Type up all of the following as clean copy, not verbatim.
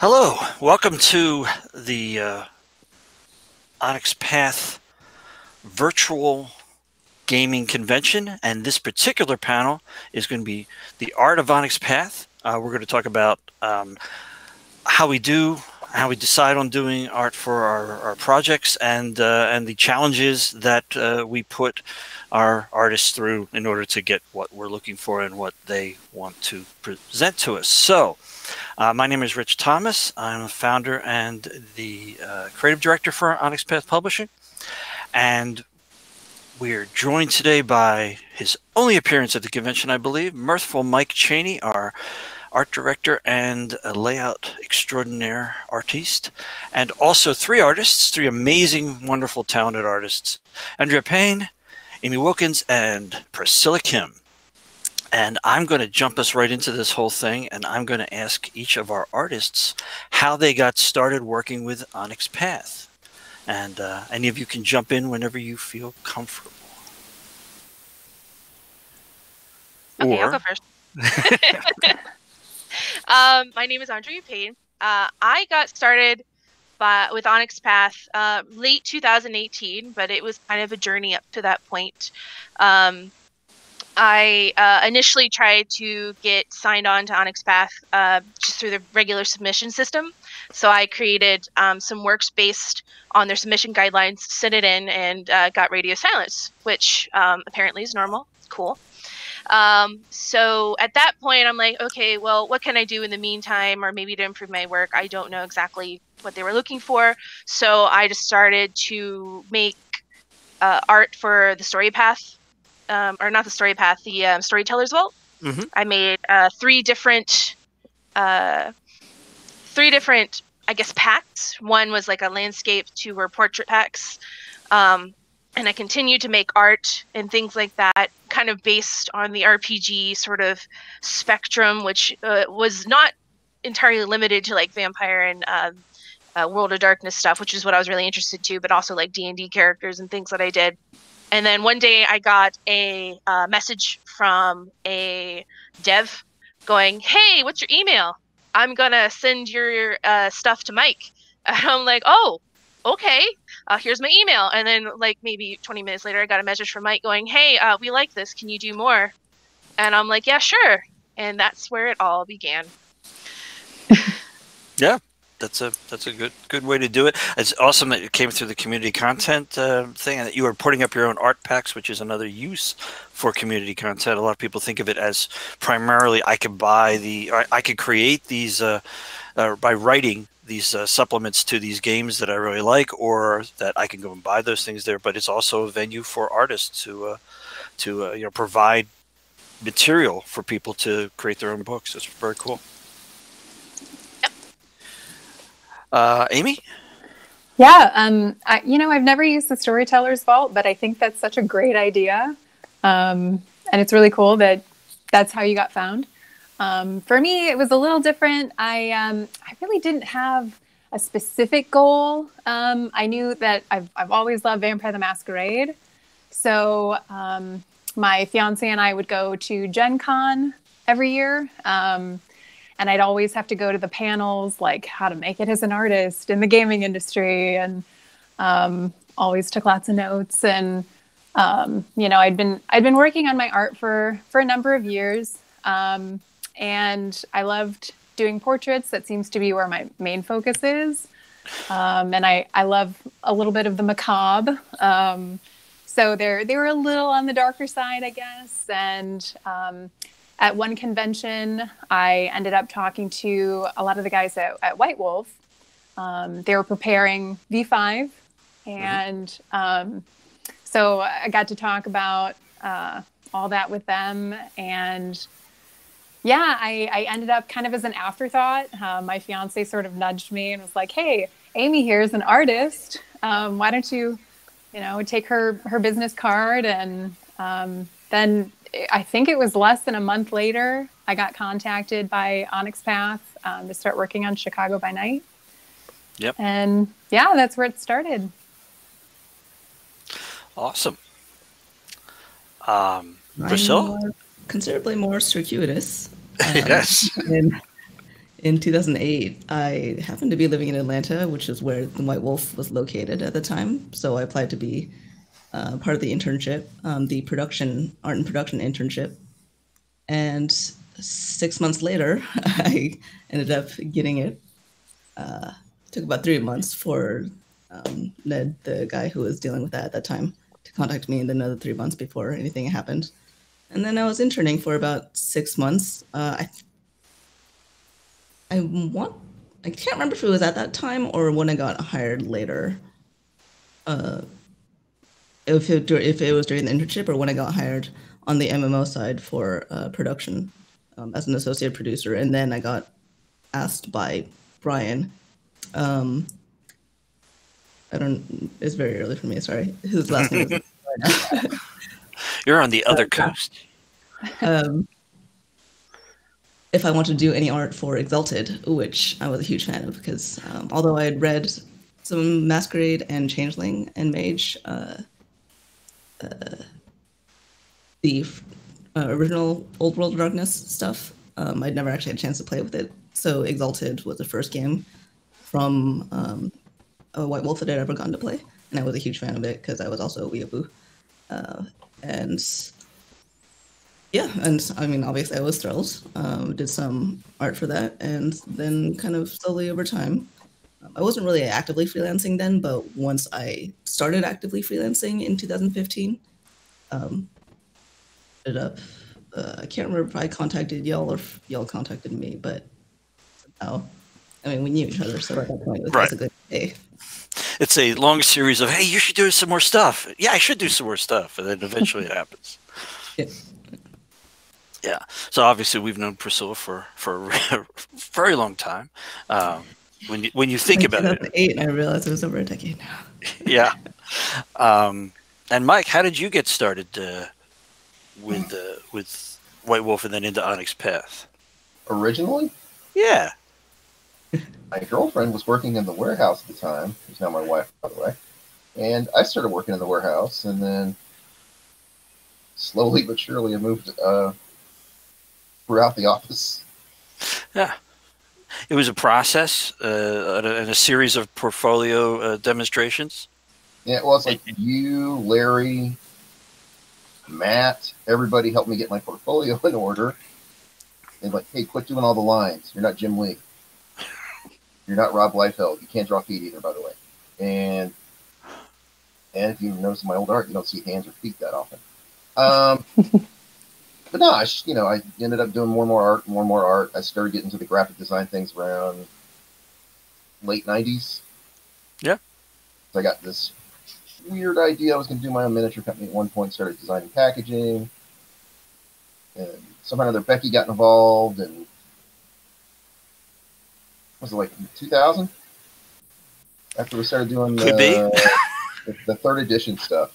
Hello, welcome to the Onyx Path virtual gaming convention, and this particular panel is going to be the art of Onyx Path. We're going to talk about how we decide on doing art for our projects, and the challenges that we put our artists through in order to get what we're looking for and what they want to present to us. So my name is Rich Thomas. I'm a founder and the creative director for Onyx Path Publishing, and we're joined today by his only appearance at the convention, I believe, Mirthful Mike Cheney, our art director and a layout extraordinaire artiste, and also three artists, three amazing, wonderful, talented artists: Andrea Payne, Amy Wilkins, and Priscilla Kim. And I'm going to jump us right into this whole thing, and I'm going to ask each of our artists how they got started working with Onyx Path. And any of you can jump in whenever you feel comfortable. Okay, I'll go first. My name is Andrea Payne. I got started with Onyx Path late 2018, but it was kind of a journey up to that point. I initially tried to get signed on to Onyx Path just through the regular submission system. So I created some works based on their submission guidelines, sent it in, and got radio silence, which apparently is normal. It's cool. So at that point, I'm like, okay, well, what can I do in the meantime, or maybe to improve my work? I don't know exactly what they were looking for. So I just started to make art for the story path, or not the story path, the Storyteller's Vault. Mm-hmm. I made three different, I guess, packs. One was like a landscape, two were portrait packs. And I continued to make art and things like that, kind of based on the RPG sort of spectrum, which was not entirely limited to like vampire and World of Darkness stuff, which is what I was really interested to, but also like D&D characters and things that I did. And then one day I got a message from a dev going, "Hey, what's your email? I'm going to send your stuff to Mike." And I'm like, "Oh, okay, here's my email." And then like maybe 20 minutes later, I got a message from Mike going, "Hey, we like this. Can you do more?" And I'm like, "Yeah, sure." And that's where it all began. Yeah. That's a good way to do it. It's awesome that you came through the community content thing, and that you are putting up your own art packs, which is another use for community content. A lot of people think of it as primarily I could create these by writing these supplements to these games that I really like, or that I can go and buy those things there. But it's also a venue for artists to provide material for people to create their own books. It's very cool. Amy? Yeah, I've never used the Storyteller's Vault, but I think that's such a great idea. And it's really cool that that's how you got found. For me, it was a little different. I really didn't have a specific goal. I knew that I've always loved Vampire the Masquerade. So my fiance and I would go to Gen Con every year. And I'd always have to go to the panels, like how to make it as an artist in the gaming industry, and always took lots of notes. And I'd been working on my art for a number of years, and I loved doing portraits. That seems to be where my main focus is, and I love a little bit of the macabre. So they were a little on the darker side, I guess, and at one convention, I ended up talking to a lot of the guys at White Wolf. They were preparing V5, and so I got to talk about all that with them. And yeah, I ended up kind of as an afterthought. My fiance sort of nudged me and was like, "Hey, Amy here is an artist. Why don't you, take her business card?" And then I think it was less than a month later, I got contacted by Onyx Path to start working on Chicago by Night. Yep. And yeah, that's where it started. Awesome. Priscilla? Considerably more circuitous. Yes. in 2008, I happened to be living in Atlanta, which is where the White Wolf was located at the time. So I applied to be part of the internship, the art and production internship. And 6 months later, I ended up getting it. Took about 3 months for Ned, the guy who was dealing with that at that time, to contact me, and then another 3 months before anything happened. And then I was interning for about 6 months. I can't remember if it was at that time or when I got hired later. If it was during the internship or when I got hired on the MMO side for production as an associate producer, and then I got asked by Brian. It's very early for me. Sorry, his last name is. You're on the other coast. If I wanted to do any art for Exalted, which I was a huge fan of, because although I had read some Masquerade and Changeling and Mage, the original Old World of Darkness stuff, I'd never actually had a chance to play with it. So Exalted was the first game from a White Wolf that I'd ever gotten to play, and I was a huge fan of it because I was also a weeaboo. And yeah, and I mean, obviously I was thrilled. Did some art for that, and then kind of slowly over time, I wasn't really actively freelancing then, but once I started actively freelancing in 2015, ended up, I can't remember if I contacted y'all or if y'all contacted me, but somehow, I mean, we knew each other, so at that point, it was Right. a good day. It's a long series of, hey, you should do some more stuff. Yeah, I should do some more stuff. And then eventually it happens. Yeah. Yeah. So obviously we've known Priscilla for a very long time. When you think about it. 2008, and I realized it was over a decade now. Yeah. And Mike, how did you get started with White Wolf and then into Onyx Path? Originally, Yeah. my girlfriend was working in the warehouse at the time. She's now my wife, by the way. And I started working in the warehouse, and then slowly but surely I moved throughout the office. Yeah. It was a process and a series of portfolio demonstrations. Yeah, well, it's like you, Larry, Matt, everybody helped me get my portfolio in order. And like, hey, quit doing all the lines. You're not Jim Lee. You're not Rob Liefeld. You can't draw feet either, by the way. And if you notice my old art, you don't see hands or feet that often. But no, I ended up doing more and more art. I started getting into the graphic design things around late 90s. Yeah. So I got this weird idea I was going to do my own miniature company at one point, started designing packaging. And somehow or other, Becky got involved, and was it like 2000? After we started doing the third edition stuff.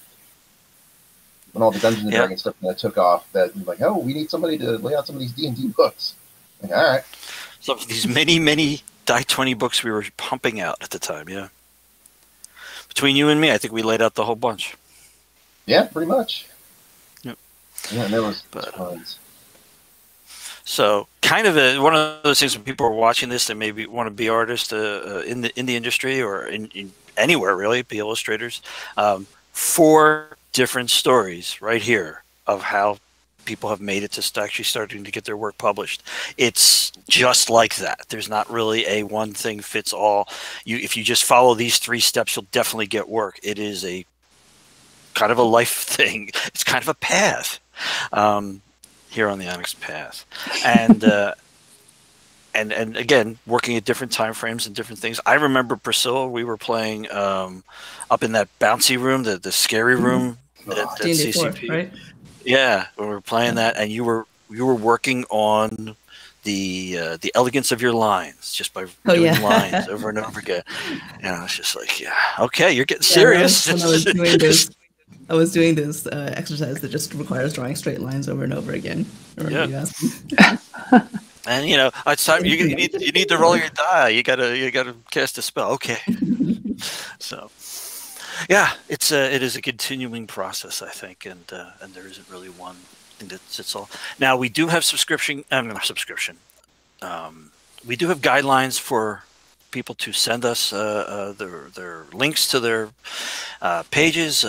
When all the Dungeons and Dragons stuff that took off, that was like, oh, we need somebody to lay out some of these D&D books. Like, all right. So these many Die 20 books we were pumping out at the time, yeah. Between you and me, I think we laid out the whole bunch. Yeah, pretty much. Yep. Yeah, and there was tons. So kind of one of those things when people are watching this that maybe want to be artists in the industry or in anywhere really, be illustrators. 4 different stories right here of how people have made it to actually starting to get their work published. It's just like that. There's not really a one thing fits all. If you just follow these 3 steps, you'll definitely get work. It is a kind of a life thing. It's kind of a path here on the Onyx Path. And and again, working at different time frames and different things. I remember, Priscilla, we were playing up in that bouncy room, the scary room at CCP. Right? Yeah, we were playing that, and you were working on the elegance of your lines just by doing lines over and over again. And it's just like, yeah, okay, you're getting serious. When I was doing this exercise that just requires drawing straight lines over and over again. I remember you asking. And it's time you need to roll your die. You gotta cast a spell. Okay. So, yeah, it is a continuing process, I think, and there isn't really one thing that sits all. Now we do have we do have guidelines for people to send us their links to their pages,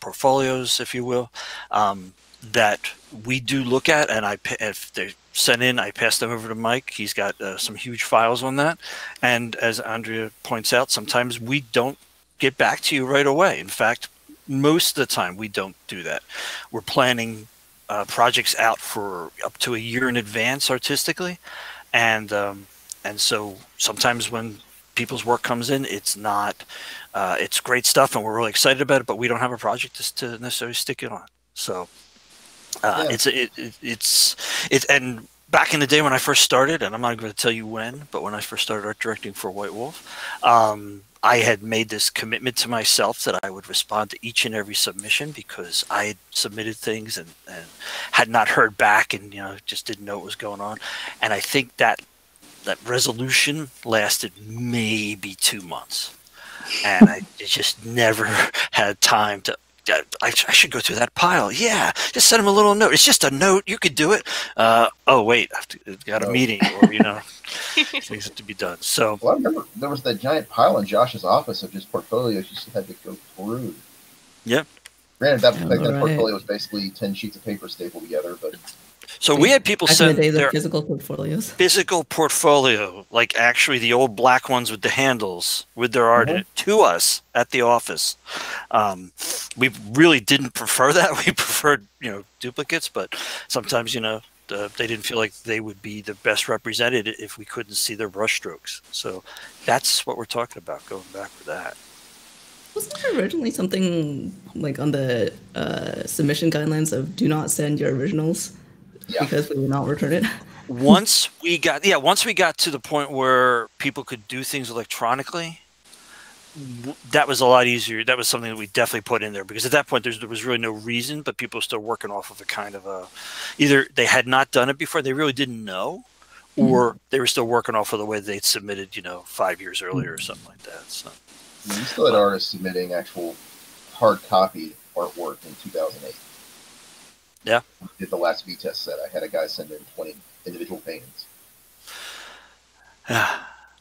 portfolios, if you will, that we do look at, and if they send in, I pass them over to Mike. He's got some huge files on that, and as Andrea points out, sometimes we don't get back to you right away. In fact, most of the time we don't do that. We're planning projects out for up to a year in advance artistically, and so sometimes when people's work comes in, it's not it's great stuff and we're really excited about it, but we don't have a project to necessarily stick it on. So it's and back in the day when I first started, and I'm not going to tell you when, but when I first started art directing for White Wolf, I had made this commitment to myself that I would respond to each and every submission, because I had submitted things and had not heard back, and just didn't know what was going on. And I think that resolution lasted maybe 2 months, and I just never had time to. I should go through that pile. Yeah, just send him a little note. It's just a note. You could do it. Oh wait, I've got a meeting, or things have to be done. So, well, I remember there was that giant pile in Josh's office of just portfolios you still had to go through. Yep. Granted, that portfolio was basically 10 sheets of paper stapled together, but. So we had people send their physical portfolios. Physical portfolio, like actually the old black ones with the handles, with their art in it, to us at the office. We really didn't prefer that. We preferred, duplicates, but sometimes, they didn't feel like they would be the best represented if we couldn't see their brushstrokes. So that's what we're talking about, going back with that. Wasn't there originally something like on the submission guidelines of do not send your originals? Yeah. Because we will not return it. Once we got to the point where people could do things electronically, that was a lot easier. That was something that we definitely put in there, because at that point there was really no reason, but people were still working off of a kind of either they had not done it before, they really didn't know, or they were still working off of the way they'd submitted, 5 years earlier or something like that. So we still had artists submitting actual hard copy artwork in 2008. Yeah. We did the last V-test set. I had a guy send in 20 individual paintings.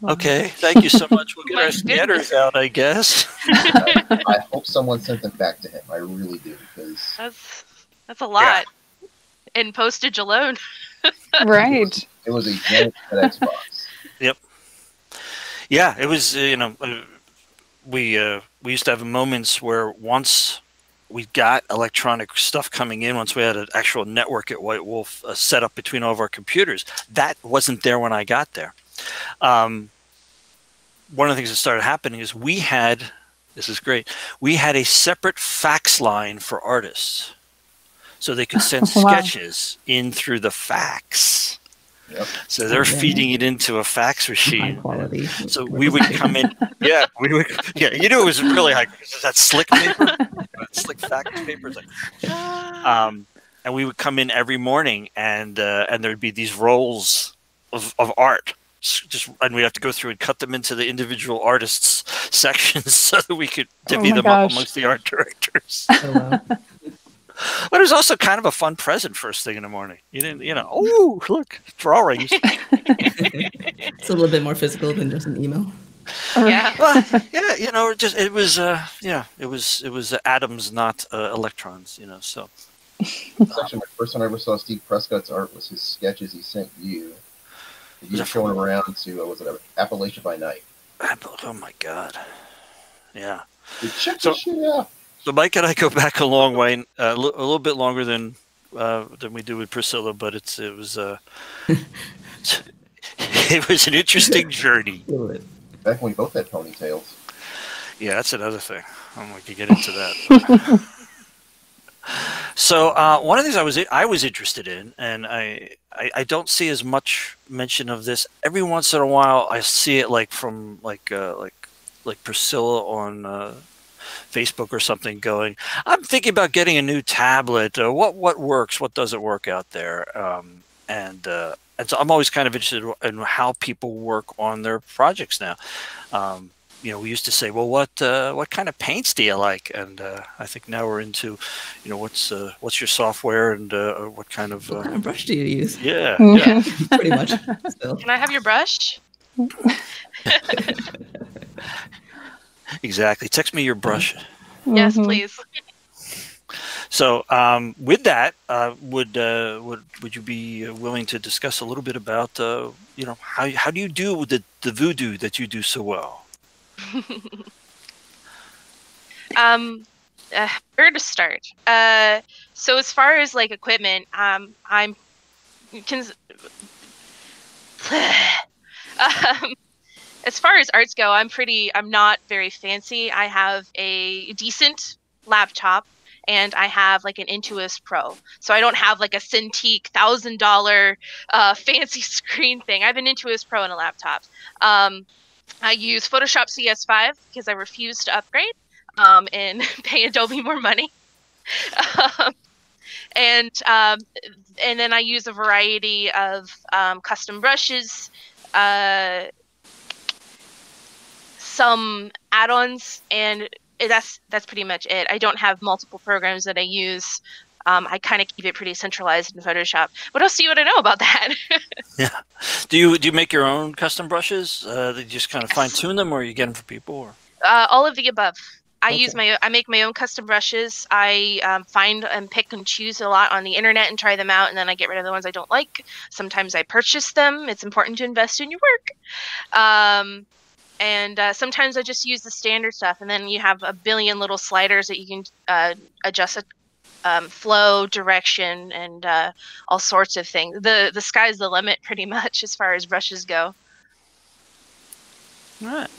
Okay, thank you so much. We'll get our scanners out, I guess. I hope someone sent them back to him. I really do, because that's a lot in postage alone. Right. It was a giant FedEx box. Yep. Yeah, it was. We used to have moments where once we got electronic stuff coming in, once we had an actual network at White Wolf set up between all of our computers, that wasn't there when I got there. One of the things that started happening is this is great, we had a separate fax line for artists, so they could send sketches in through the fax. Yep. So they're feeding it into a fax machine. High quality. So we would come in. Yeah, it was really high. That slick paper, slick fax paper. And we would come in every morning, and there'd be these rolls of art. And we'd have to go through and cut them into the individual artists' sections so that we could divvy them up amongst the art directors. Oh, wow. But it was also kind of a fun present first thing in the morning. You didn't, oh, look, drawings. It's a little bit more physical than just an email. Yeah. Well, it was atoms, not electrons, so. Actually, my first time I ever saw Steve Prescott's art was his sketches he sent you. You were showing him around to, Appalachia by Night. Oh, my God. Yeah. Check this shit out. So Mike and I go back a long way, a little bit longer than we do with Priscilla, but it was it was an interesting journey. Back when we both had ponytails. Yeah, that's another thing. I don't know if we could get into that. So one of the things I was interested in, and I don't see as much mention of this. Every once in a while, I see it from Priscilla on Facebook or something, going, I'm thinking about getting a new tablet. What works? What doesn't work out there? And so I'm always kind of interested in how people work on their projects now. we used to say, well, what kind of paints do you like? And I think now we're into, what's your software and what kind of brush do you use? Yeah, pretty much. Still. Can I have your brush? Exactly. Text me your brush. Yes, please. So, with that, would you be willing to discuss a little bit about, how do you do with the voodoo that you do so well? Where to start? So as far as like equipment, I'm as far as arts go, I'm not very fancy. I have a decent laptop and I have like an Intuos Pro. So I don't have like a Cintiq $1,000 fancy screen thing. I have an Intuos Pro and a laptop. I use Photoshop CS5 because I refuse to upgrade and pay Adobe more money. And then I use a variety of custom brushes, some add-ons, and that's pretty much it. I don't have multiple programs that I use. I kind of keep it pretty centralized in Photoshop. What else do you want to know about that? Yeah. Do you make your own custom brushes? Do you just kind of fine tune them, or you get them for people? Or? All of the above. Okay. I make my own custom brushes. I find and pick and choose a lot on the internet and try them out, and then I get rid of the ones I don't like. Sometimes I purchase them. It's important to invest in your work. And sometimes I just use the standard stuff, and then you have a billion little sliders that you can adjust flow, direction, and all sorts of things. The sky's the limit, pretty much, as far as brushes go. All right.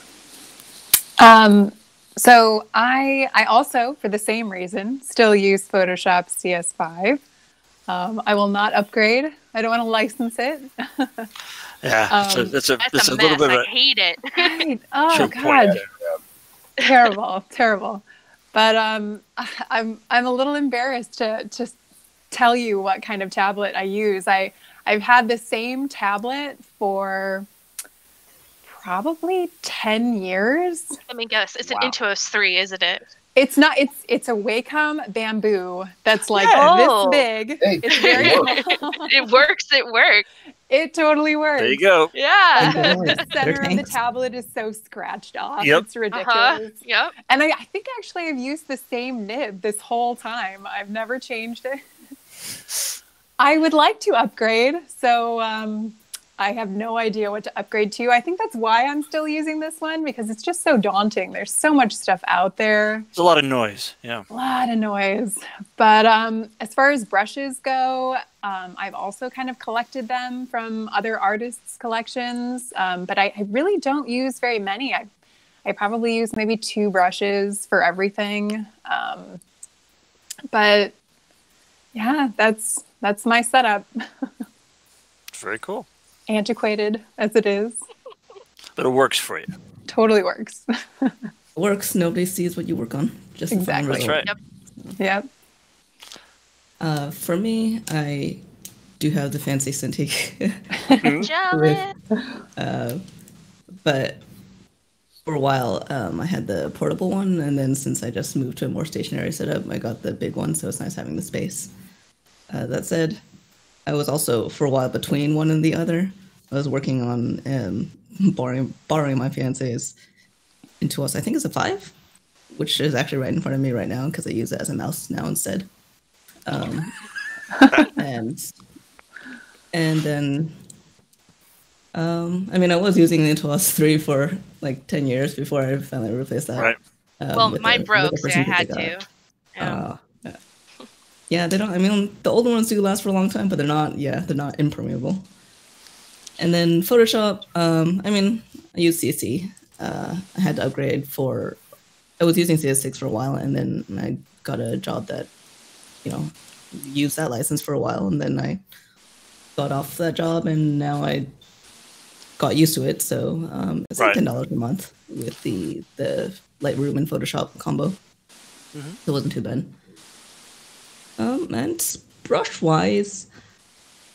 So I also, for the same reason, still use Photoshop CS5. I will not upgrade. I don't want to license it. Yeah, that's a mess. little bit of I hate it. Right. Oh God, terrible, terrible. But I'm a little embarrassed to tell you what kind of tablet I use. I've had the same tablet for probably 10 years. Let me guess. It's an Intuos 3, isn't it? It's not. It's a Wacom Bamboo that's like this big. Hey, it's very it small. It works. It works. It totally works. There you go. Yeah. The center of the tablet is so scratched off. Yep. It's ridiculous. Yep. And I think actually I've used the same nib this whole time. I've never changed it. I would like to upgrade, so I have no idea what to upgrade to. I think that's why I'm still using this one, because it's just so daunting. There's so much stuff out there. It's a lot of noise. Yeah. A lot of noise. But as far as brushes go, I've also kind of collected them from other artists' collections, but I really don't use very many. I probably use maybe 2 brushes for everything. But yeah, that's my setup. Very cool. Antiquated as it is. But it works for you. Totally works. It works. Nobody sees what you work on. Just exactly. That's right. Yep. Yep. For me, I do have the fancy Cintiq. Jealous. But for a while, I had the portable one, and then since I just moved to a more stationary setup, I got the big one, so it's nice having the space. That said, I was also, for a while, between one and the other. I was working on borrowing my fiance's Intuos, I think it's a 5, which is actually right in front of me right now because I use it as a mouse now instead. And then, I was using the Intuos 3 for like 10 years before I finally replaced that. Right. Well, mine broke, so I had to. Yeah. Yeah, they don't. The older ones do last for a long time, but they're not impermeable. And then Photoshop. I use CC. I had to upgrade I was using CS6 for a while, and then I got a job that, used that license for a while, and then I got off that job, and now I got used to it. So it's like $10 a month with the Lightroom and Photoshop combo. Mm-hmm. It wasn't too bad. And brush-wise,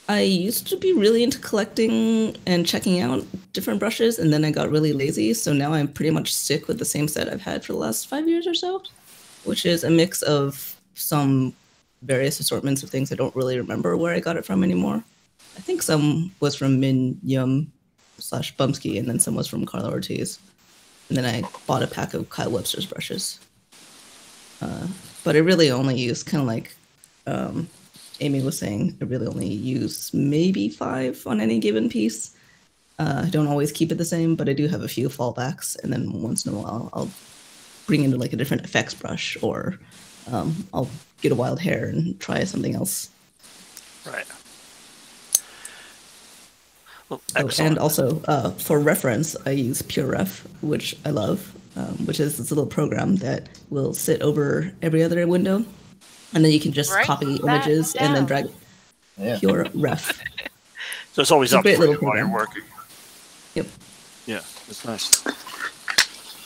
I used to be really into collecting and checking out different brushes, and then I got really lazy. So now I'm pretty much stick with the same set I've had for the last 5 years or so, which is a mix of some various assortments of things I don't really remember where I got it from anymore. I think some was from Min Yum / Bumsky, and then some was from Carla Ortiz. And then I bought a pack of Kyle Webster's brushes. But I really only use kind of like Amy was saying, I really only use maybe 5 on any given piece. I don't always keep it the same, but I do have a few fallbacks. And then once in a while, I'll bring in like a different effects brush, or I'll get a wild hair and try something else. Right. Well, and also, for reference, I use PureRef, which I love, which is this little program that will sit over every other window. And then you can just copy images and then drag PureRef. So it's always up for you while you're working. Yep. Yeah, it's nice.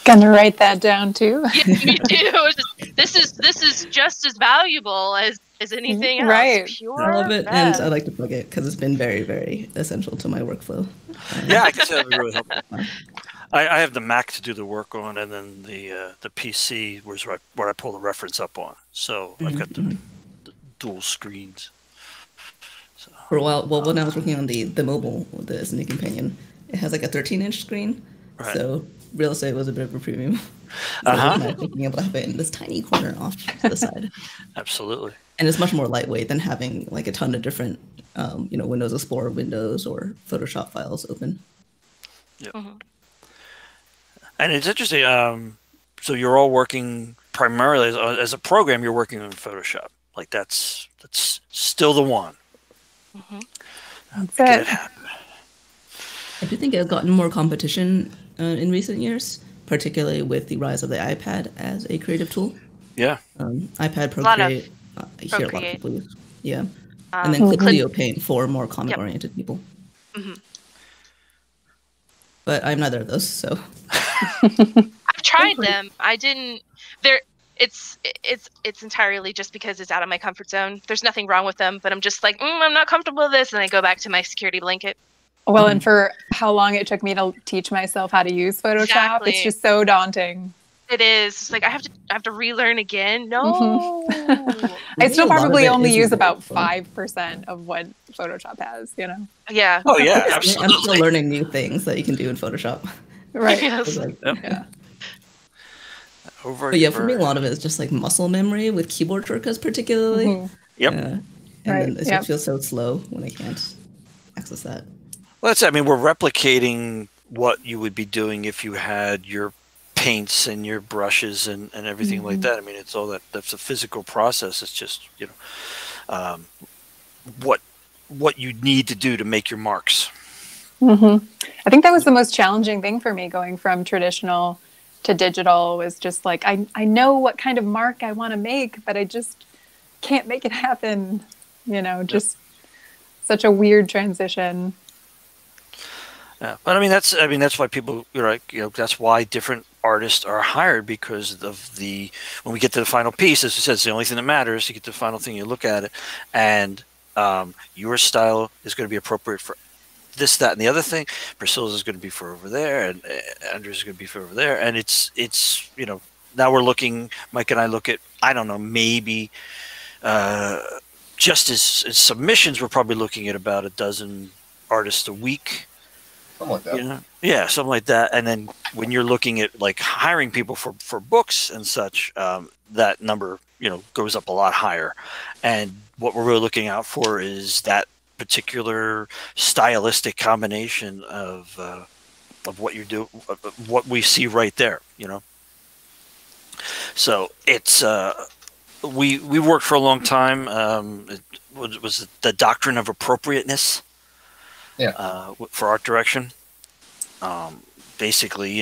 Gonna write that down too. Yeah, me too. This is just as valuable as anything else. Right. Pure I love it, Ref. and I like to plug it because it's been very, very essential to my workflow. Yeah, I can see that would really helpful. I have the Mac to do the work on, and then the PC was where I pull the reference up on. So I've got the dual screens. So, for a while, when I was working on the mobile, the Disney Companion, it has like a 13-inch screen. Right. So real estate was a bit of a premium. So being able to have it in this tiny corner off to the side. Absolutely. And it's much more lightweight than having like a ton of different, Windows Explorer windows or Photoshop files open. Yeah. And it's interesting. So you're all working primarily as a program. You're working in Photoshop. Like that's still the one. That's it. I do think I've gotten more competition in recent years, particularly with the rise of the iPad as a creative tool. Yeah. iPad Procreate. I hear a lot of people use. Yeah. And then Clip Paint for more comic-oriented people. But I'm neither of those, so. I've tried them. I didn't. It's entirely just because it's out of my comfort zone. There's nothing wrong with them, but I'm just like, I'm not comfortable with this, and I go back to my security blanket. Well, and for how long it took me to teach myself how to use Photoshop, it's just so daunting. It is. It's like I have to relearn again. No. I still probably only use about 5% of what Photoshop has, Yeah. Oh yeah, absolutely. I'm still learning new things that you can do in Photoshop. Right. Yes. Yeah. But yeah, for me, a lot of it is just like muscle memory with keyboard shortcuts, particularly. Yep. And then it just feels so slow when I can't access that. Well, we're replicating what you would be doing if you had your paints and your brushes and everything like that. It's all that's a physical process. It's just, what you need to do to make your marks. I think that was the most challenging thing for me going from traditional to digital was just like, I know what kind of mark I want to make, but I just can't make it happen. Just such a weird transition. Yeah, but that's why people, that's why different artists are hired, because of when we get to the final piece, as I said, it's the only thing that matters. You get to the final thing, you look at it, and your style is going to be appropriate for this, that, and the other thing. Priscilla's is going to be for over there, and Andrew's is going to be for over there. And it's now we're looking, Mike and I look at, I don't know, maybe just as submissions, we're probably looking at about a dozen artists a week. Something like that. Yeah, something like that. And then when you're looking at like hiring people for books and such, that number, goes up a lot higher. And what we're really looking out for is that particular stylistic combination of what you do, what we see right there, So it's we worked for a long time. It was the doctrine of appropriateness. Yeah. For art direction. Basically,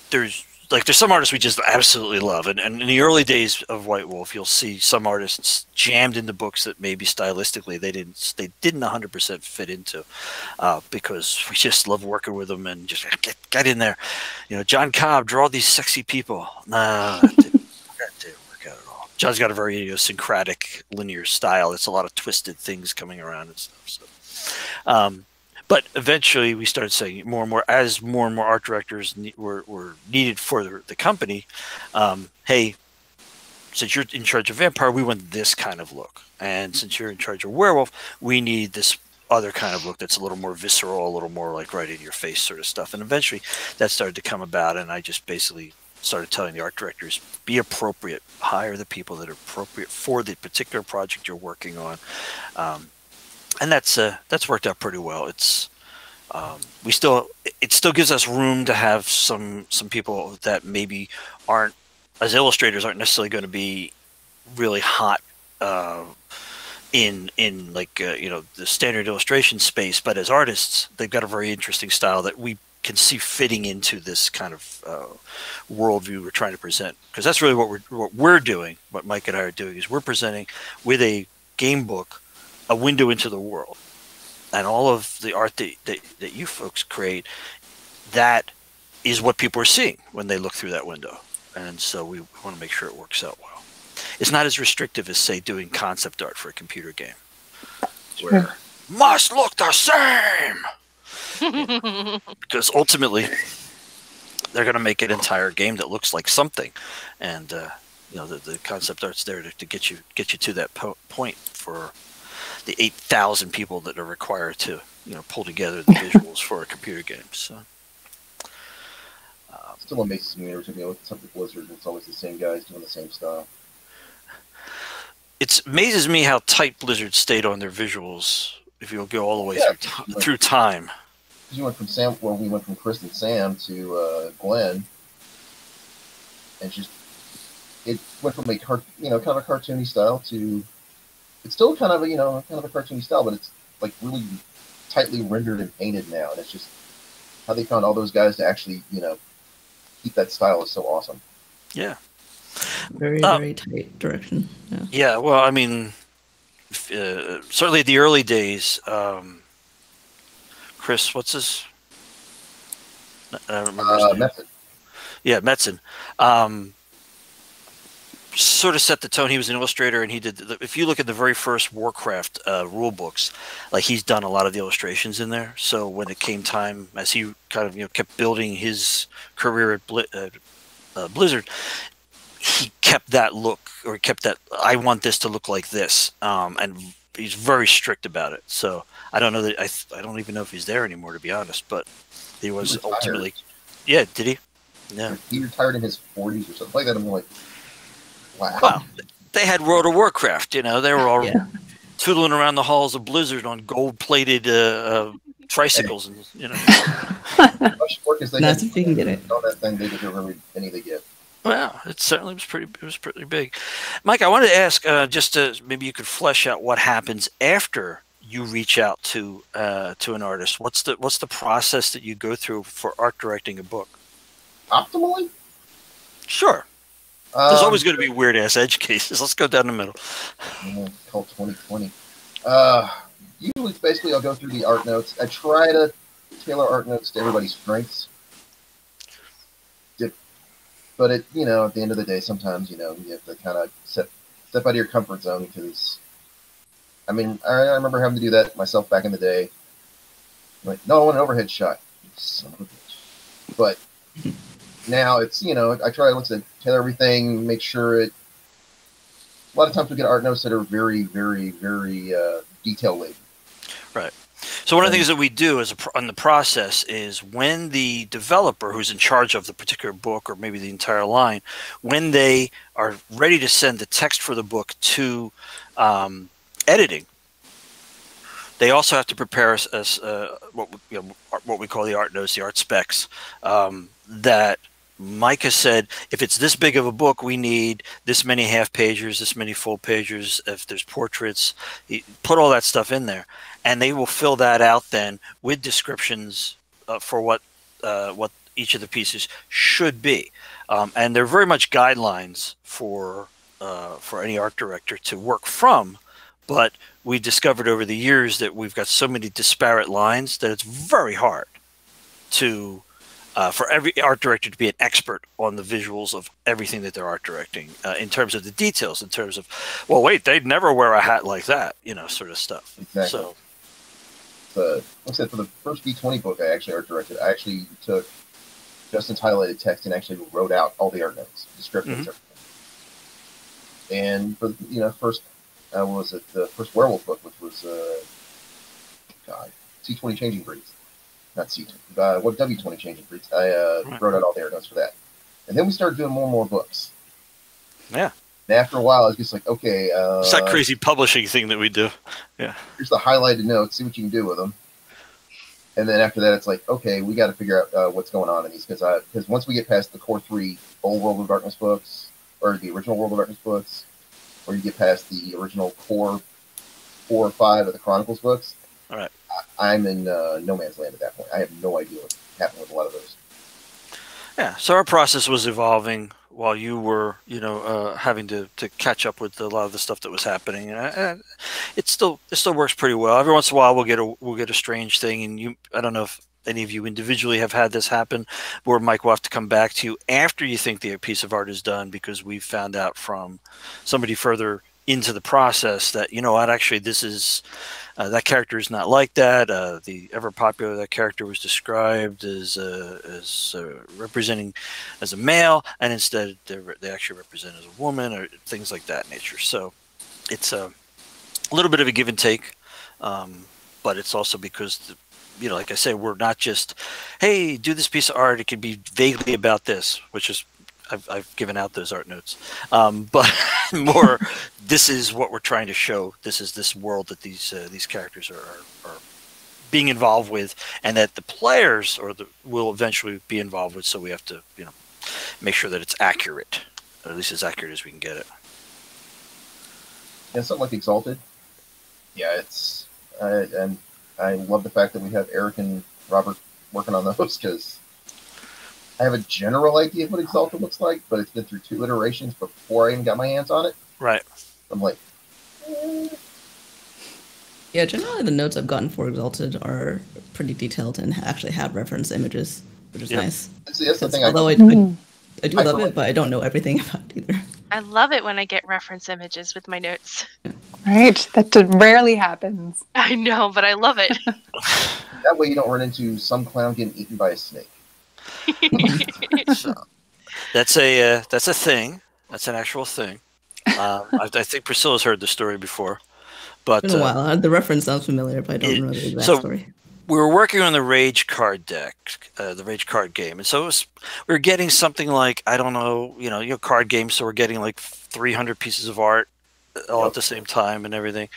there's some artists we just absolutely love, and in the early days of White Wolf, you'll see some artists jammed into books that maybe stylistically they didn't 100% fit into, because we just love working with them and just get in there. John Cobb, draw these sexy people. Nah, that didn't work out at all. John's got a very idiosyncratic linear style. It's a lot of twisted things coming around and stuff. So, but eventually we started saying more and more, as more and more art directors were needed for the company. Hey, since you're in charge of Vampire, we want this kind of look. And since you're in charge of Werewolf, we need this other kind of look that's a little more visceral, a little more like right in your face sort of stuff. And eventually that started to come about, and I just basically started telling the art directors, be appropriate, hire the people that are appropriate for the particular project you're working on. And that's worked out pretty well. It's it still gives us room to have some people that maybe aren't, as illustrators, aren't necessarily going to be really hot in like the standard illustration space, but as artists, they've got a very interesting style that we can see fitting into this kind of worldview we're trying to present. Because that's really what we're doing. What Mike and I are doing is we're presenting with a game book a window into the world, and all of the art that you folks create, that is what people are seeing when they look through that window. And so we want to make sure it works out well. It's not as restrictive as, say, doing concept art for a computer game, where must look the same. Because ultimately, they're going to make an entire game that looks like something, and the concept art's there to get you to that point for the 8,000 people that are required to pull together the visuals for a computer game. So. Still amazes me every time with something Blizzard, and it's always the same guys doing the same style. It amazes me how tight Blizzard stayed on their visuals. If you'll go all the way through time. You went from Sam, well, we went from Chris and Sam to Glenn, and it went from a kind of a cartoony style to, it's still kind of a cartoony style, but it's like really tightly rendered and painted now, and it's just how they found all those guys to actually keep that style is so awesome. Yeah. Very tight direction. Yeah. Yeah. Well, I mean, certainly the early days. Chris, what's his? I don't remember his name. Metzen. Yeah, Metzen. Sort of set the tone. He was an illustrator, and he did. If you look at the very first Warcraft rule books, like, he's done a lot of the illustrations in there. So when it came time, as he kind of kept building his career at Blizzard, he kept that look, or kept that. I want this to look like this, and he's very strict about it. So I don't know that I don't even know if he's there anymore, to be honest. But he was ultimately. Yeah, did he? Yeah. He retired in his 40s or something like that. I'm like, wow. Well, they had World of Warcraft. They were all tootling around the halls of Blizzard on gold-plated tricycles, and That's if you can get it. On that thing, they deserve every penny they get. Well, it certainly was pretty big. Mike, I wanted to ask, just to maybe you could flesh out what happens after you reach out to an artist. What's the process that you go through for art directing a book? Optimally? Sure. There's always going to be weird ass edge cases. Let's go down the middle. Called 2020. Usually, basically, I'll go through the art notes. I try to tailor art notes to everybody's strengths. But at the end of the day, sometimes you have to kind of step out of your comfort zone, because I remember having to do that myself back in the day. Like, no, I want an overhead shot. You son of a bitch. But now it's I try to tailor everything, make sure it. A lot of times we get art notes that are very, very, very detail laden. Right. So one of the things that we do on the process is, when the developer who's in charge of the particular book, or maybe the entire line, when they are ready to send the text for the book to editing, they also have to prepare us what we call the art notes, the art specs, that Mike has said, if it's this big of a book, we need this many half pagers, this many full pagers. If there's portraits, put all that stuff in there, and they will fill that out then with descriptions for what each of the pieces should be, and they're very much guidelines for any art director to work from. But we discovered over the years that we've got so many disparate lines that it's very hard to for every art director to be an expert on the visuals of everything that they're art directing, in terms of the details, in terms of, well, wait, they'd never wear a hat like that, sort of stuff. Exactly. So, like I said, for the first D20 book I actually art directed, I actually took Justin's highlighted text and actually wrote out all the art notes, descriptions, everything. And for first, what was it? The first werewolf book, which was C20 Changing Breeds, not C20. W20 Changing Breeds. I wrote out all the art notes for that, and then we started doing more and more books. Yeah. And after a while, I was just like, okay, it's that crazy publishing thing that we do. Yeah. Here's the highlighted notes. See what you can do with them. And then after that, it's like, okay, we got to figure out what's going on in these, because once we get past the core 3 old World of Darkness books, or the original World of Darkness books, or you get past the original core 4 or 5 of the Chronicles books, all right, I'm in no man's land at that point. I have no idea what happened with a lot of those. Yeah, so our process was evolving while you were, having to catch up with a lot of the stuff that was happening, and it still works pretty well. Every once in a while, we'll get a strange thing, and I don't know if any of you individually have had this happen, where Mike will have to come back to you after you think the piece of art is done, because we found out from somebody further into the process that, what, actually this is that character is not like that. The ever popular that character was described as representing as a male, and instead they actually represent as a woman, or things like that nature. So it's a little bit of a give and take, but it's also because like I said, we're not just, hey, do this piece of art. It could be vaguely about this, which is, I've given out those art notes, but more, this is what we're trying to show. This is this world that these characters are being involved with, and that the players will eventually be involved with. So we have to, make sure that it's accurate, or at least as accurate as we can get it. Yeah, something like Exalted. Yeah, and I love the fact that we have Eric and Robert working on those, because I have a general idea of what Exalted looks like, but it's been through 2 iterations before I even got my hands on it. Right. I'm like, Yeah, generally the notes I've gotten for Exalted are pretty detailed and actually have reference images, which is nice. That's the thing. Although I do love it, but I don't know everything about it either. I love it when I get reference images with my notes. Right, that rarely happens. I know, but I love it. That way you don't run into some clown getting eaten by a snake. So, that's a thing. That's an actual thing. I think Priscilla's heard the story before, but It's been a while. The reference sounds familiar, but I don't remember the exact story. We were working on the Rage card deck, the Rage card game, and so we were getting something like, I don't know, card games. So we're getting like 300 pieces of art all at the same time and everything.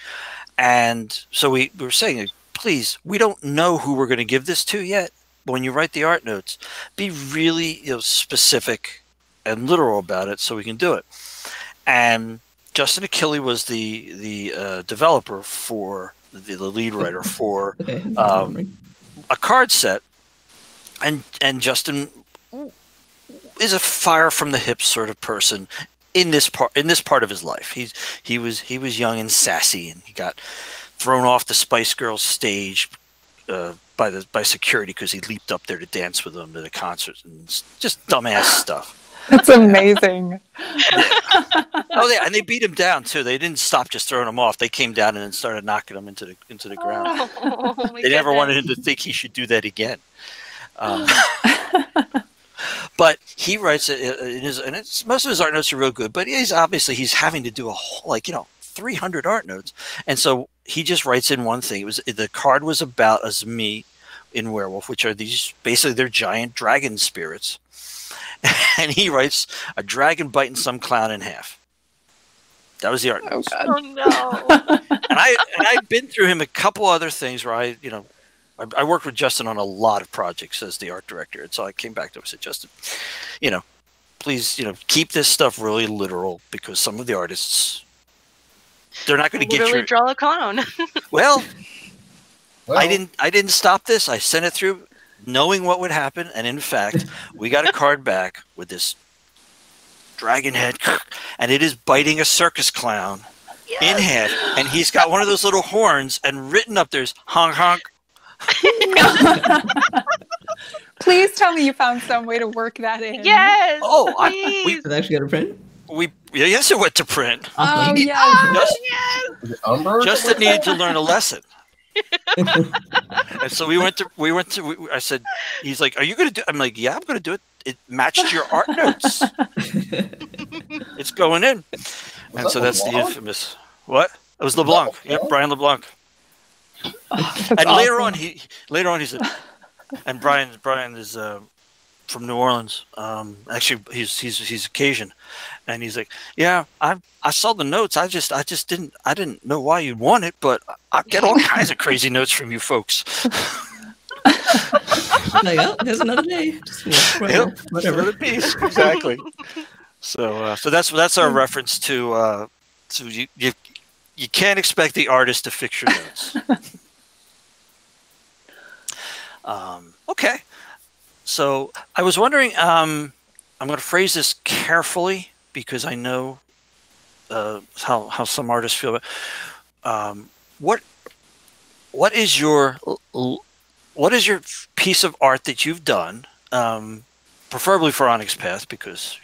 And so we were saying, please, we don't know who we're going to give this to yet. But when you write the art notes, be really specific and literal about it so we can do it. And Justin Achille was the developer for the lead writer for a card set, and Justin is a fire from the hip sort of person in this part of his life. He was young and sassy, and he got thrown off the Spice Girls stage by security because he leaped up there to dance with them at a concert, and just dumbass stuff. That's amazing. Oh, yeah, and they beat him down too. They didn't stop just throwing him off. They came down and then started knocking him into the ground. They never wanted him to think he should do that again. But he writes most of his art notes are real good. But he's having to do a whole 300 art notes, and so he just writes in one thing. The card was about Azmi in Werewolf, which are they're giant dragon spirits. And he writes a dragon biting some clown in half. That was the art notes. Oh no! And I've been through him a couple other things where I worked with Justin on a lot of projects as the art director, and so I came back to him and said, Justin, please, keep this stuff really literal, because some of the artists, they're not going to get you. Draw a clown. Well, I didn't stop this. I sent it through, knowing what would happen, and in fact, we got a card back with this dragon head, and it is biting a circus clown in half, and he's got one of those little horns, and written up there's honk honk. Please tell me you found some way to work that in. Yes. Oh, please. Did I actually get a print? Yes, it went to print. Oh, yes. Just, Yes. Was it Umber? just the need to learn a lesson. And so we went to. I said, he's like, "Are you going to do?" I'm like, "Yeah, I'm going to do it. It matched your art notes. It's going in." And so that's the LeBlanc? infamous. What? It was LeBlanc. that Yep, LeBlanc? Brian LeBlanc. That's And later awesome. on he said, and Brian is from New Orleans. Actually, he's Cajun, and he's like, "Yeah, I saw the notes. I didn't know why you'd want it, but I get all kinds of crazy notes from you folks." Like, oh, there's another day. Just Yep, whatever. another piece, exactly. So that's our reference to you can't expect the artist to fix your notes. Okay, so I was wondering. I'm going to phrase this carefully because I know how some artists feel. What is your piece of art that you've done, preferably for Onyx Path, because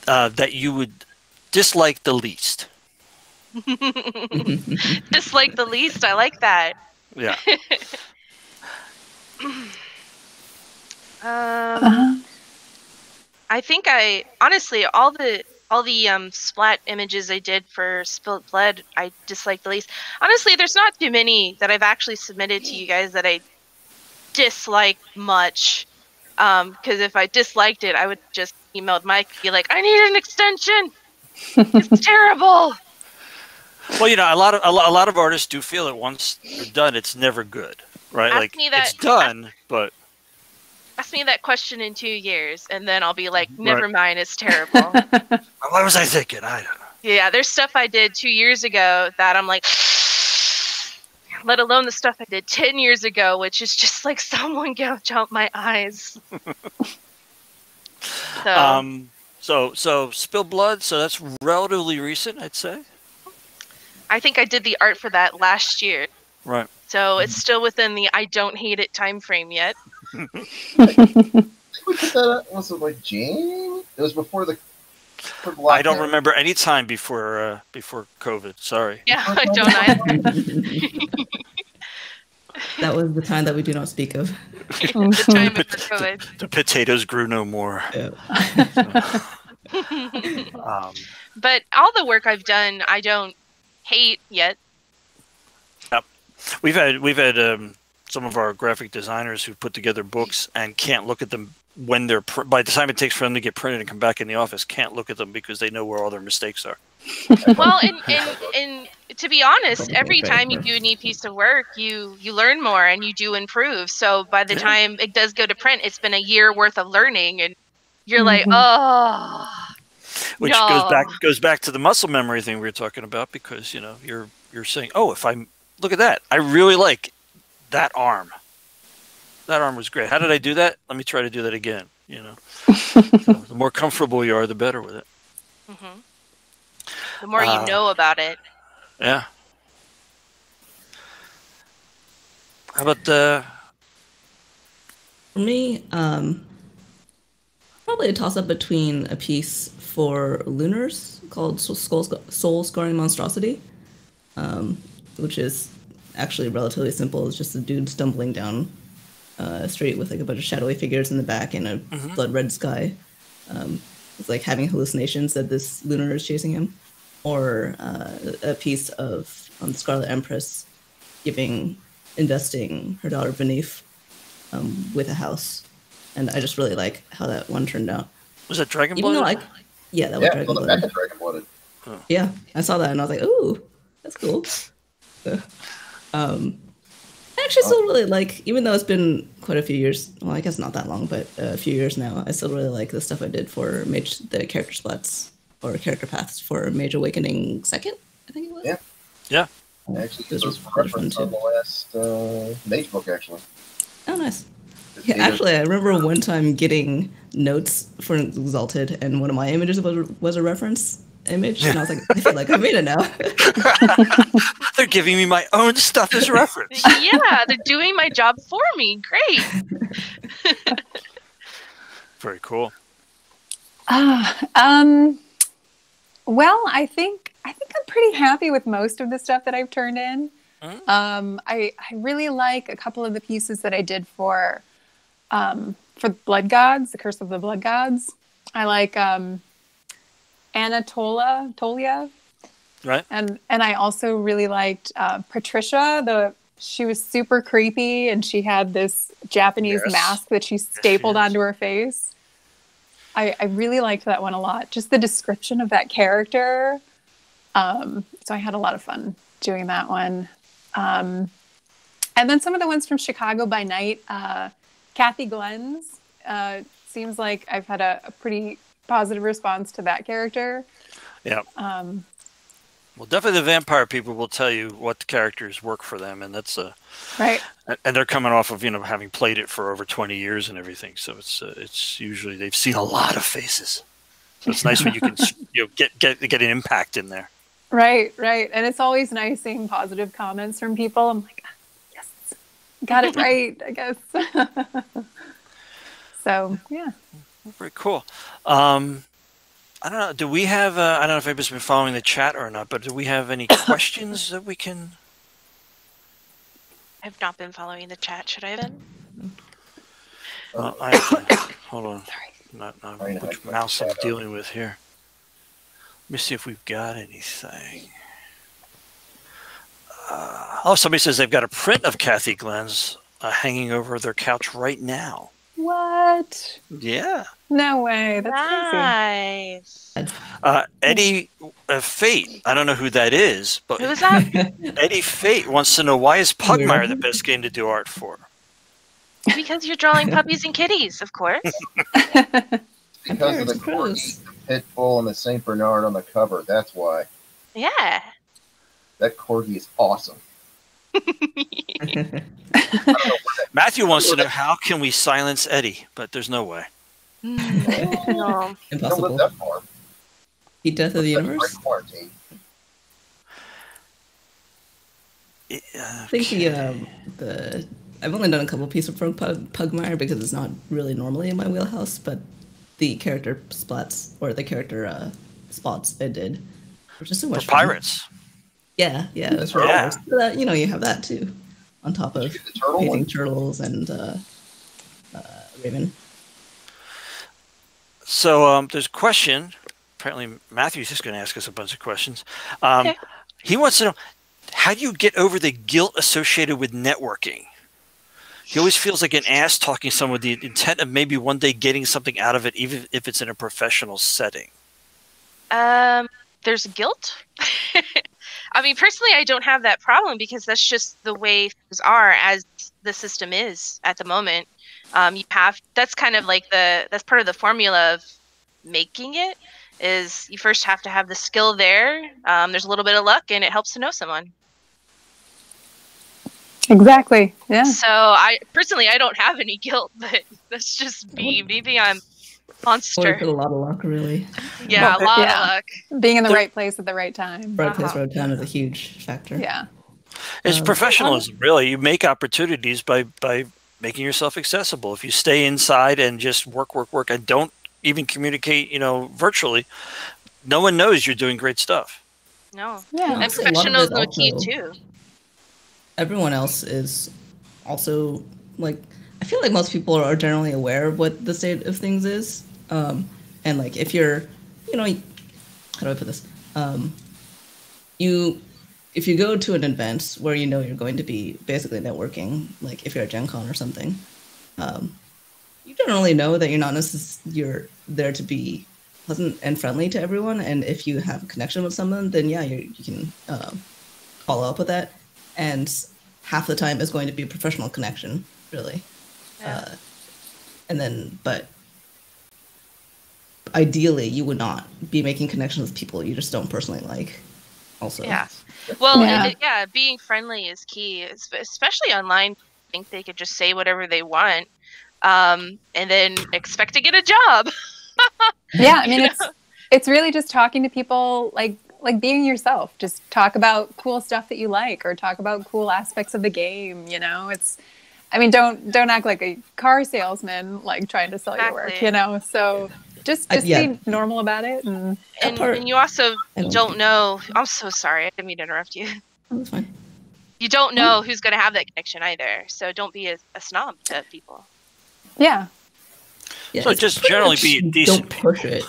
that you would dislike the least? Dislike the least. I like that. Yeah. I think honestly all the splat images I did for Spilled Blood I dislike the least. Honestly, there's not too many that I've actually submitted to you guys that I dislike much. Because if I disliked it, I would just emailed Mike and be like, "I need an extension. It's terrible." Well, a lot of artists do feel that once you're done, it's never good, right? Ask me that- it's done, but Ask me that question in 2 years, and then I'll be like, "Never Right. mind, it's terrible." what was I thinking? I don't know. Yeah, there's stuff I did 2 years ago that I'm like, let alone the stuff I did 10 years ago, which is just like someone gouge out my eyes. So Spill Blood. So that's relatively recent, I'd say. I think I did the art for that last year. Right. So it's still within the I don't hate it time frame yet. We put that up. Was it like June? It was before the. I don't remember any time before COVID. Sorry. Yeah, I don't either. That was the time that we do not speak of. The time before COVID. The potatoes grew no more. Yeah. But all the work I've done, I don't hate yet. We've had some of our graphic designers who put together books and can't look at them when they're by the time it takes for them to get printed and come back in the office, can't look at them because they know where all their mistakes are. Well, and to be honest, every time you do a new piece of work, you learn more and you do improve. So by the time it does go to print, it's been a year worth of learning, and you're like, oh. Which No. goes back to the muscle memory thing we were talking about, because you're saying, oh, if I look at that, I really like that arm. That arm was great. How did I do that? Let me try to do that again. So the more comfortable you are, the better with it. Mm-hmm. The more you know about it. Yeah. How about For me, probably a toss-up between a piece for Lunars called Soul Scoring Monstrosity, which is actually relatively simple. It's just a dude stumbling down a street with like a bunch of shadowy figures in the back and a blood red sky. It's like having hallucinations that this Lunar is chasing him. Or a piece of Scarlet Empress investing her daughter Beneath with a house. And I just really like how that one turned out. was that Dragon Even Blood? though yeah, that was Yeah, Dragon on the Blood. back of Dragon Blooded. Yeah, I saw that and I was like, ooh, that's cool. So, I actually still really like, even though it's been quite a few years, well, I guess not that long, but a few years now, I still really like the stuff I did for the character splats or character paths for Mage Awakening 2nd, I think it was. Yeah. Yeah. I actually Those used those are for fun reference too. on the last Mage book, actually. Oh, nice. It's Yeah, either- actually, I remember one time getting notes for Exalted, and one of my images was a reference. image, and I was like, I feel like I made it now. They're giving me my own stuff as reference. Yeah, they're doing my job for me. Great. Very cool. Well, I think I'm pretty happy with most of the stuff that I've turned in. I really like a couple of the pieces that I did for Blood Gods, the Curse of the Blood Gods. I like Tolia, Right. and I also really liked Patricia. She was super creepy, and she had this Japanese mask that she stapled onto her face. I really liked that one a lot. Just the description of that character. So I had a lot of fun doing that one. And then some of the ones from Chicago by Night. Kathy Glenn's. Seems like I've had a pretty positive response to that character. Yeah. Well, definitely the vampire people will tell you what characters work for them, and that's right. And they're coming off of having played it for over 20 years and everything, so it's usually they've seen a lot of faces. So it's nice when you can get an impact in there. Right, and it's always nice seeing positive comments from people. I'm like, yes, got it right, I guess. So yeah, very cool. I don't know. Do we have? I don't know if anybody's been following the chat or not, but do we have any questions that we can? I've not been following the chat. Should I have been? Hold on. Sorry. Which mouse I'm dealing with here. Let me see if we've got anything. Somebody says they've got a print of Kathy Glenn's hanging over their couch right now. What? Yeah. No way. That's nice. Eddie Fate. I don't know who that is, but who is that? Eddie Fate wants to know, why is Pugmire the best game to do art for? Because you're drawing puppies and kitties, of course. Because of the Corgi, the Pitbull, and the Saint Bernard on the cover. That's why. Yeah. That Corgi is awesome. Matthew wants to know, how can we silence Eddie? But there's no way. No. Impossible. Don't live that far. The death of the universe. Quarantine. I think the I've only done a couple pieces from Pugmire because it's not really normally in my wheelhouse, but the character spots I did were just so much for pirates. Fun. Yeah, it was really nice. So you have that too, on top of painting turtles and Raven. So there's a question. Apparently, Matthew's just going to ask us a bunch of questions. Okay. He wants to know, how do you get over the guilt associated with networking? He always feels like an ass talking to someone with the intent of maybe one day getting something out of it, even if it's in a professional setting. There's guilt. I mean, personally, I don't have that problem because that's just the way things are as the system is at the moment. That's kind of like that's part of the formula of making it, is you first have to have the skill there. There's a little bit of luck, and it helps to know someone. Exactly. Yeah. So I don't have any guilt, but that's just me. Maybe I'm a monster. Put a lot of luck, really. Yeah, a lot of luck. Being in the right place at the right time. Right place, right time is a huge factor. Yeah. It's professionalism, really. You make opportunities by making yourself accessible. If you stay inside and just work, and don't even communicate, virtually, no one knows you're doing great stuff. No. Yeah. And professionalism is key too. Everyone else is also I feel like most people are generally aware of what the state of things is. And if you're, how do I put this? If you go to an event where you're going to be basically networking, like if you're at Gen Con or something, you generally know that you're there to be pleasant and friendly to everyone. And if you have a connection with someone, then you can follow up with that. And half the time is going to be a professional connection, really. Yeah. But ideally, you would not be making connections with people you just don't personally like. Also. Yeah. Well, being friendly is key, especially online. I think they could just say whatever they want, and then expect to get a job. Yeah, I mean, It's really just talking to people, like being yourself. Just talk about cool stuff that you like, or talk about cool aspects of the game. You know, I mean, don't act like a car salesman, like trying to sell your work. Exactly. You know, so just Yeah. be normal about it. And And you also I don't don't think- know. I'm so sorry. I didn't mean to interrupt you. Oh, that's fine. You don't know who's going to have that connection either. So don't be a snob to people. yeah, Yeah, So it's just pretty generally much be a decent Don't push it.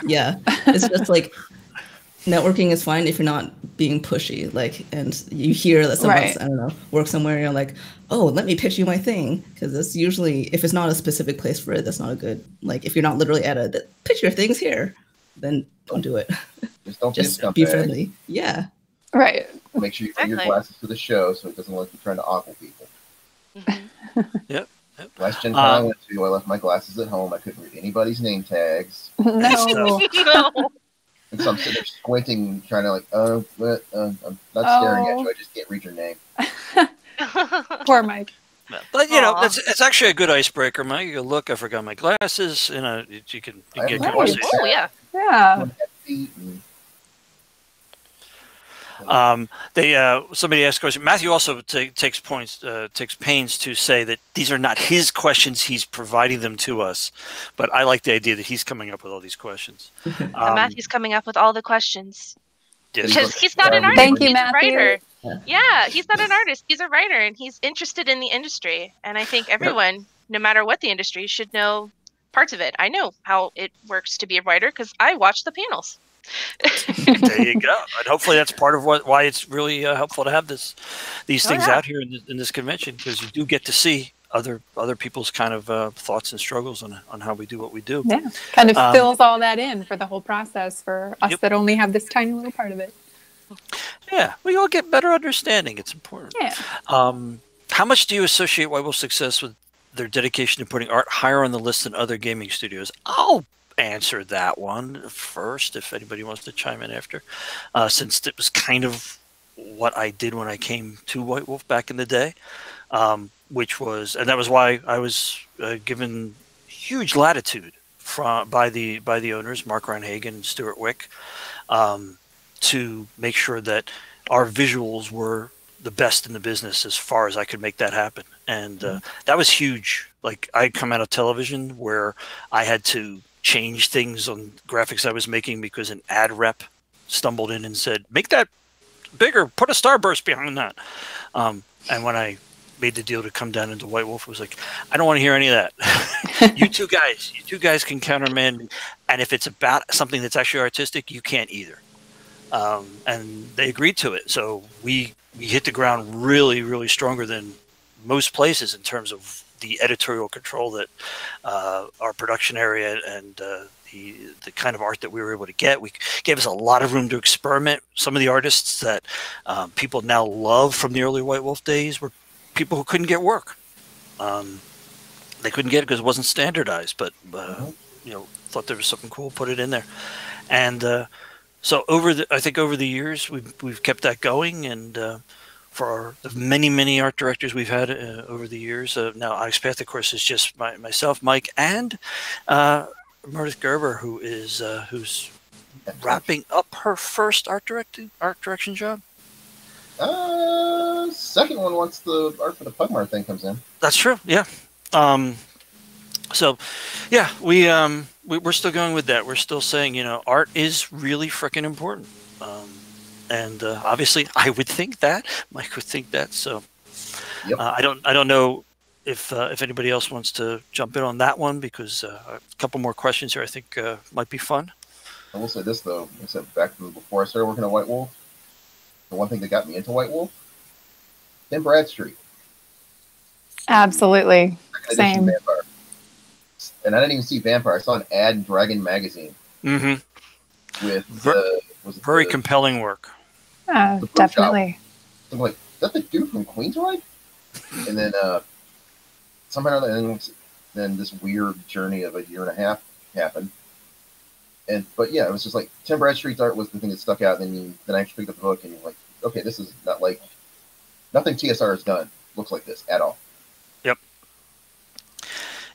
Yeah, it's just like networking is fine if you're not being pushy. Like, and you hear that someone's Right. I don't know work somewhere, and you're like, oh, let me pitch you my thing, because that's usually if it's not a specific place for it, that's not a good. Like, if you're not literally at a pitch your things here, then don't do it. Just don't Just be a be scumbag. friendly. Yeah. right. Make sure you bring your Exactly. glasses to the show so it doesn't look like you're trying to ogle people. Mhm. Last Gen Con I went to, I left my glasses at home. I couldn't read anybody's name tags. No. No. And so I'm sitting there squinting, trying to I'm not staring at Oh. you. I just can't read your name. Poor Mike. But you know, Aw. it's actually a good icebreaker, Mike. You go, look, I forgot my glasses. You know, you can I get have conversation. Oh yeah. Yeah. Feet and- Somebody asked a question. Matthew also takes pains to say that these are not his questions. He's providing them to us, but I like the idea that he's coming up with all these questions. And Matthew's coming up with all the questions yes, because he's not an Thank artist. you, He's Matthew. a writer. Yeah. Yeah, he's not an artist. He's a writer, and he's interested in the industry. And I think everyone, no matter what the industry, should know parts of it. I know how it works to be a writer because I watch the panels. there you go. And hopefully that's part of why it's really helpful to have these Oh, things yeah. out here in this convention, because you do get to see other people's kind of thoughts and struggles on how we do what we do. Yeah. Kind of Um, fills all that in for the whole process for us Yep. that only have this tiny little part of it. Yeah, we all get better understanding. It's important. Yeah. How much do you associate White Wolf success with their dedication to putting art higher on the list than other gaming studios? I'll answer that one first, if anybody wants to chime in after, since it was kind of what I did when I came to White Wolf back in the day, and that was why I was given huge latitude by the owners, Mark Ronhagen and Stuart Wick, to make sure that our visuals were the best in the business as far as I could make that happen. And that was huge. Like, I'd come out of television where I had to change things on graphics I was making because an ad rep stumbled in and said, make that bigger, put a starburst behind that. And when I made the deal to come down into White Wolf, it was like, I don't want to hear any of that. you two guys can countermand me. And if it's about something that's actually artistic, you can't either. And they agreed to it. So we hit the ground really, really stronger than most places in terms of the editorial control that our production area and the kind of art that we were able to get. We gave us a lot of room to experiment. Some of the artists that people now love from the early White Wolf days were people who couldn't get work. They couldn't get it because it wasn't standardized, but thought there was something cool, put it in there. And so over the years, we've kept that going, and for the many art directors we've had over the years. Now, Onyx Path, of course, is just myself, Mike, and Meredith Gerber, who's wrapping up her first art direction job. Second one once the art for the Pugmire thing comes in. That's true. Yeah. So, yeah, we're still going with that. We're still saying, art is really freaking important. And obviously, I would think that. Mike would think that. So, Yep. I don't know if anybody else wants to jump in on that one, because a couple more questions here I think might be fun. I will say this though. I said back to before I started working at White Wolf, the one thing that got me into White Wolf, Tim Bradstreet. Absolutely. Second edition Same. Vampire. And I didn't even see Vampire. I saw an ad in Dragon magazine Mm-hmm. with Very compelling work. The book Definitely. I'm like, is that the dude from Queensrÿche? And then somehow, then this weird journey of a year and a half happened. But yeah, it was just like Tim Bradstreet's art was the thing that stuck out. And then I actually picked up the book and you're like, okay, this is not like nothing TSR has done looks like this at all. Yep.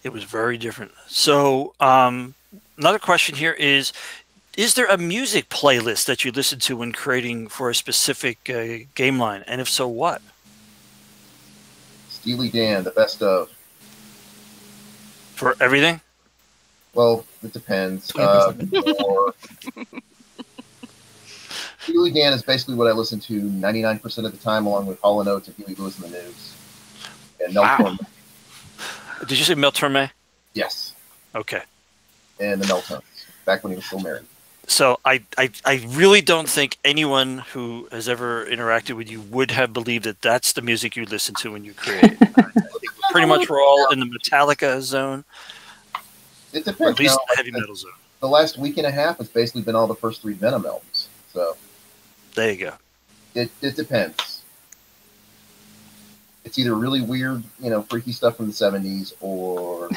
It was very different. So another question here is, is there a music playlist that you listen to when creating for a specific game line? And if so, what? Steely Dan, the best of. For everything? Well, it depends. Steely Dan is basically what I listen to 99% of the time, along with Hall & Oates and Huey Lewis and the News. And Mel Torme. Did you say Mel Torme? Yes. Okay. And the Meltones, back when he was still married. So I really don't think anyone who has ever interacted with you would have believed that that's the music you listen to when you create. Pretty much we're all in the Metallica zone. It depends. Or at least now, the heavy metal zone. The last week and a half has basically been all the first 3 Venom albums. So there you go. It depends. It's either really weird, freaky stuff from the 70s or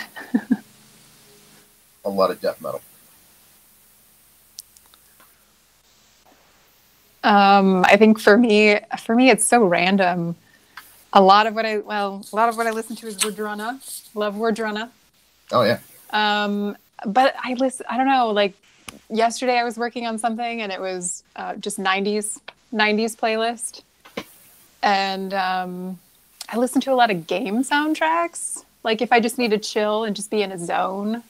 a lot of death metal. I think for me, it's so random. A lot of what I listen to is Wardruna. Love Wardruna. Oh yeah. But I don't know, like yesterday I was working on something and it was just 90s playlist. And I listen to a lot of game soundtracks. Like if I just need to chill and just be in a zone.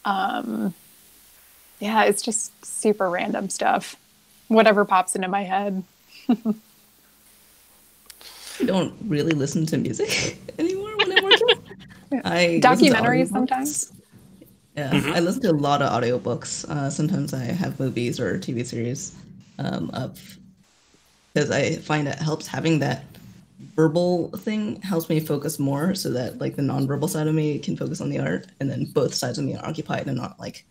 Yeah, it's just super random stuff. Whatever pops into my head. I don't really listen to music anymore when I'm working. I Documentaries sometimes. Yeah, I listen to a lot of audiobooks. Sometimes I have movies or TV series up because I find it helps having that verbal thing helps me focus more so that like the nonverbal side of me can focus on the art and then both sides of me are occupied and not like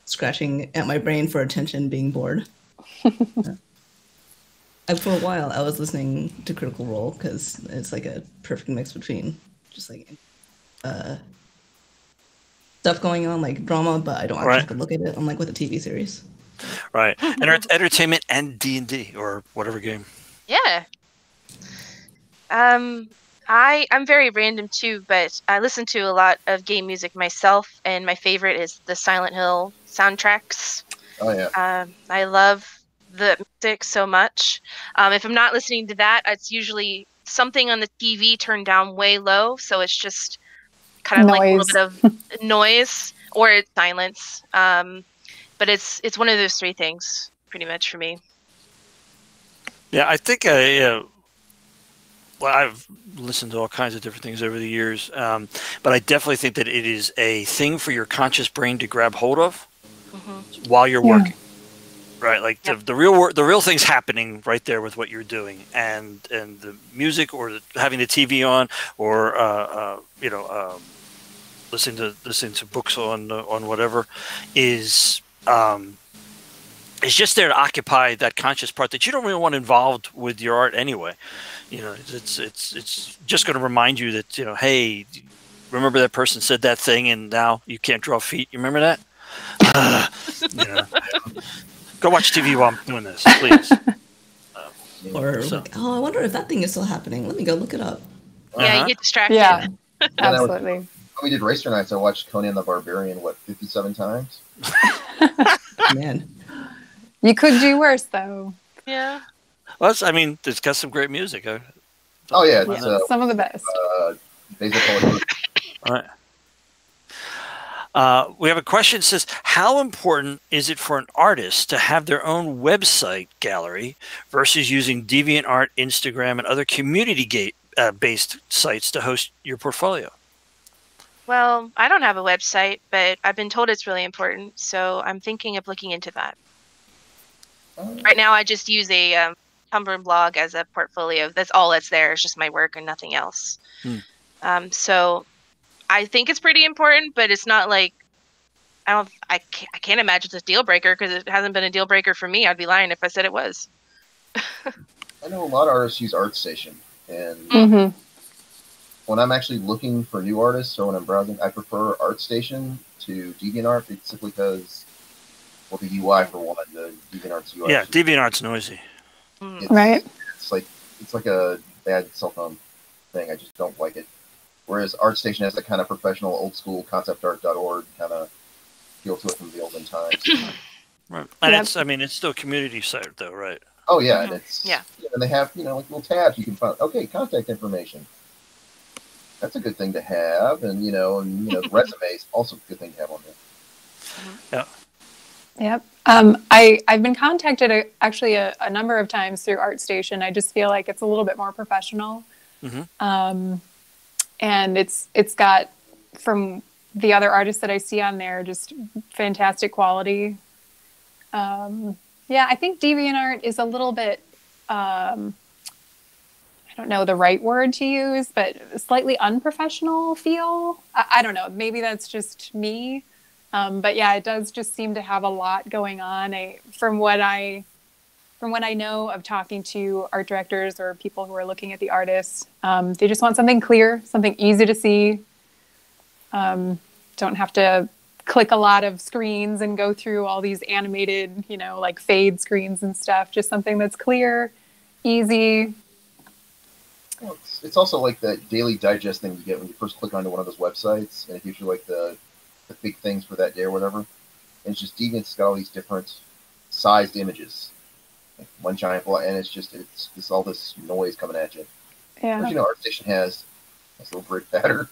scratching at my brain for attention being bored. For a while I was listening to Critical Role because it's like a perfect mix between just like stuff going on like drama, but I don't actually have to look at it unlike with a TV series. Right. And it's entertainment and D&D or whatever game. Yeah. I'm very random too, but I listen to a lot of game music myself, and my favorite is the Silent Hill soundtracks. Oh yeah. I love the music so much. If I'm not listening to that, it's usually something on the TV turned down way low, so it's just kind of like a little bit of noise or it's silence. But it's one of those 3 things pretty much for me. Yeah, I think well, I've listened to all kinds of different things over the years, but I definitely think that it is a thing for your conscious brain to grab hold of while you're working. Right, like the real thing's happening right there with what you're doing, and the music or having the TV on, or listening to books on whatever is just there to occupy that conscious part that you don't really want involved with your art anyway. It's just going to remind you that hey, remember that person said that thing and now you can't draw feet. You remember that? Go watch TV while I'm doing this, please. Like, I wonder if that thing is still happening. Let me go look it up. Yeah, you get distracted. Yeah, absolutely. When we did Racer Nights, I watched Conan the Barbarian, 57 times? Man. You could do worse, though. Yeah. Well, it's got some great music. Oh, yeah. It's, some of the best. Basil Pollard. All right. We have a question that says, how important is it for an artist to have their own website gallery versus using DeviantArt, Instagram, and other community-based sites to host your portfolio? Well, I don't have a website, but I've been told it's really important, so I'm thinking of looking into that. Right now, I just use a Tumblr blog as a portfolio. That's all that's there. It's just my work and nothing else. So I think it's pretty important, but it's not like I can't imagine it's a deal breaker because it hasn't been a deal breaker for me. I'd be lying if I said it was. I know a lot of artists use ArtStation, and when I'm actually looking for new artists or when I'm browsing, I prefer ArtStation to DeviantArt simply because, well, the UI for one, the DeviantArt's UI. Yeah, DeviantArt's noisy. Right. It's like a bad cell phone thing. I just don't like it. Whereas ArtStation has that kind of professional, old school conceptart.org kind of feel to it from the olden times. Right. And Yep. it's, I mean, it's still community site though, right? Oh yeah, Mhm. and it's Yeah. and they have like little tabs you can find. Okay, contact information. That's a good thing to have, and the resume is also a good thing to have on there. Yeah. Yep. I've been contacted actually a number of times through ArtStation. I just feel like it's a little bit more professional. Mm-hmm. And it's got, from the other artists that I see on there, just fantastic quality. Yeah, I think DeviantArt is a little bit, I don't know the right word to use, but slightly unprofessional feel. I don't know. Maybe that's just me. But yeah, it does just seem to have a lot going on. From what I know of talking to art directors or people who are looking at the artists, they just want something clear, something easy to see. Don't have to click a lot of screens and go through all these animated, like fade screens and stuff. Just something that's clear, easy. Well, it's also like that daily digest thing you get when you first click onto one of those websites, and it gives you like the big things for that day or whatever. And it's just Deviant's got all these different sized images, like one giant block, and it's all this noise coming at you. Yeah. But ArtStation has a little grid pattern.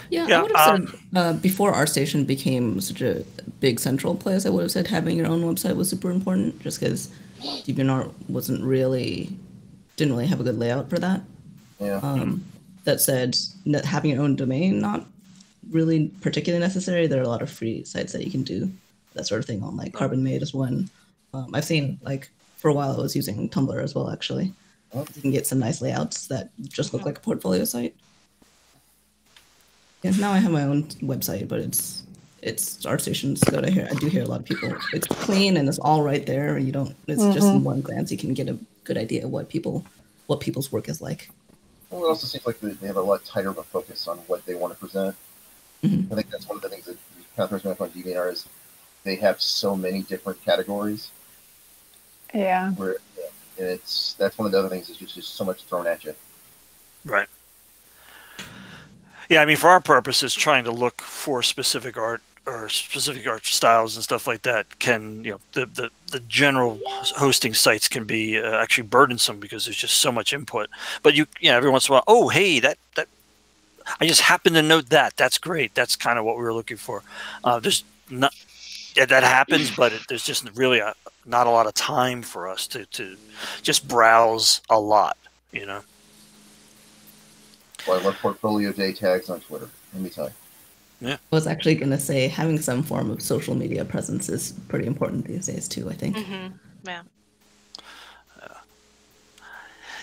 Yeah, Yeah, I would have said before ArtStation became such a big central place, I would have said having your own website was super important, just because DeviantArt didn't really have a good layout for that. Yeah. That said, having your own domain, not really particularly necessary. There are a lot of free sites that you can do that sort of thing on, like Carbon Made is one. I've seen, like, for a while I was using Tumblr as well, actually. Oh. You can get some nice layouts that just look like a portfolio site. Yeah, now I have my own website, but it's ArtStation's good. I do hear a lot of people. It's clean and it's all right there. You don't. It's just in one glance you can get a good idea of what people's work is like. Well, it also seems like they have a lot tighter of a focus on what they want to present. Mm-hmm. I think that's one of the things that kind of throws me off on DeviantArt is they have so many different categories. Yeah. Where and that's one of the other things is just so much thrown at you. Right. Yeah, I mean, for our purposes, trying to look for specific art or specific art styles and stuff like that can, the general hosting sites can be actually burdensome because there's just so much input. But every once in a while, oh, hey, that I just happened to note that. That's great. That's kind of what we were looking for. There's not that happens, but there's just really not a lot of time for us to just browse a lot, Well, I love portfolio day tags on Twitter. Let me tell you. I was actually going to say having some form of social media presence is pretty important these days too, I think. Mm-hmm. Yeah.